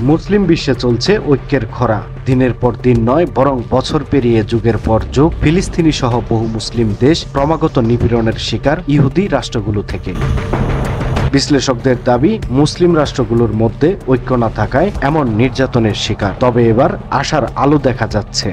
মুসলিম বিশ্বে চলছে ঐক্যের খরা। দিনের পর দিন নয়, বরং বছর পেরিয়ে যুগের পর যুগ ফিলিস্তিনি সহ বহু মুসলিম দেশ ক্রমাগত নিপীড়নের শিকার ইহুদি রাষ্ট্রগুলো থেকে। বিশ্লেষকদের দাবি, মুসলিম রাষ্ট্রগুলোর মধ্যে ঐক্য না থাকায় এমন নির্যাতনের শিকার। তবে এবার আশার আলো দেখা যাচ্ছে।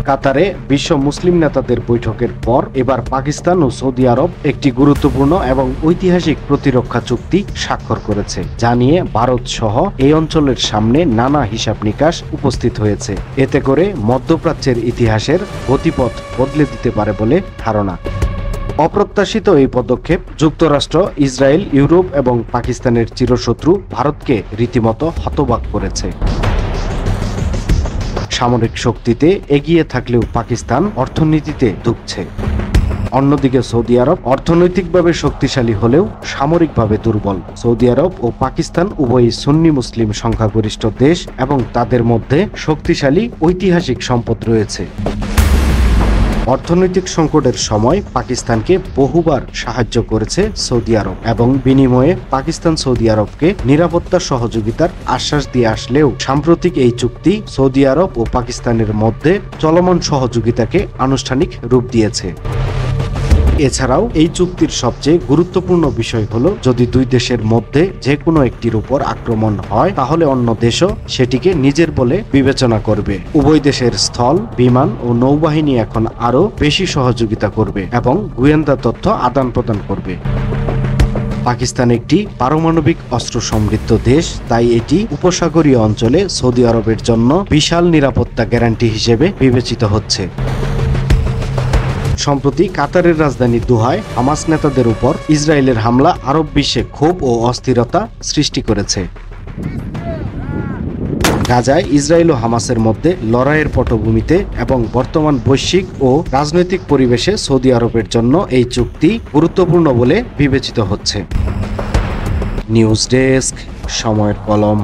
কাতারে বিশ্ব মুসলিম নেতাদের বৈঠকের পর এবার পাকিস্তান ও সৌদি আরব একটি গুরুত্বপূর্ণ এবং ঐতিহাসিক প্রতিরক্ষা চুক্তি স্বাক্ষর করেছে, যা নিয়ে ভারত সহ এই অঞ্চলের সামনে নানা হিসাব নিকাশ উপস্থিত হয়েছে। এতে করে মধ্যপ্রাচ্যের ইতিহাসের গতিপথ বদলে দিতে পারে বলে ধারণা। অপ্রত্যাশিত এই পদক্ষেপ যুক্তরাষ্ট্র, ইসরায়েল, ইউরোপ এবং পাকিস্তানের চিরশত্রু ভারতকে রীতিমতো হতবাক করেছে। সামরিক শক্তিতে এগিয়ে থাকলেও পাকিস্তান অর্থনীতিতে ধুঁকছে। অন্যদিকে সৌদি আরব অর্থনৈতিকভাবে শক্তিশালী হলেও সামরিকভাবে দুর্বল। সৌদি আরব ও পাকিস্তান উভয়ই সুন্নি মুসলিম সংখ্যাগরিষ্ঠ দেশ এবং তাদের মধ্যে শক্তিশালী ঐতিহাসিক সম্পদ রয়েছে। অর্থনৈতিক সংকটের সময় পাকিস্তানকে বহুবার সাহায্য করেছে সৌদি আরব এবং বিনিময়ে পাকিস্তান সৌদি আরবকে নিরাপত্তা সহযোগিতার আশ্বাস দিয়ে আসলেও সাম্প্রতিক এই চুক্তি সৌদি আরব ও পাকিস্তানের মধ্যে চলমান সহযোগিতাকে আনুষ্ঠানিক রূপ দিয়েছে। এছাড়াও এই চুক্তির সবচেয়ে গুরুত্বপূর্ণ বিষয় হলো, যদি দুই দেশের মধ্যে যে কোনো একটির উপর আক্রমণ হয় তাহলে অন্য দেশও সেটিকে নিজের বলে বিবেচনা করবে। উভয় দেশের স্থল, বিমান ও নৌবাহিনী এখন আরও বেশি সহযোগিতা করবে এবং গোয়েন্দা তথ্য আদান প্রদান করবে। পাকিস্তান একটি পারমাণবিক অস্ত্র সমৃদ্ধ দেশ, তাই এটি উপসাগরীয় অঞ্চলে সৌদি আরবের জন্য বিশাল নিরাপত্তা গ্যারান্টি হিসেবে বিবেচিত হচ্ছে। সম্প্রতি কাতারের রাজধানী দোহায় হামাস নেতাদের উপর ইসরায়েলের হামলা আরব বিশ্বে ক্ষোভ ও অস্থিরতা সৃষ্টি করেছে। গাজায় ইসরায়েল ও হামাসের মধ্যে লড়াইয়ের পটভূমিতে এবং বর্তমান বৈশ্বিক ও রাজনৈতিক পরিবেশে সৌদি আরবের জন্য এই চুক্তি গুরুত্বপূর্ণ বলে বিবেচিত হচ্ছে। নিউজ ডেস্ক, সময়ের কলম।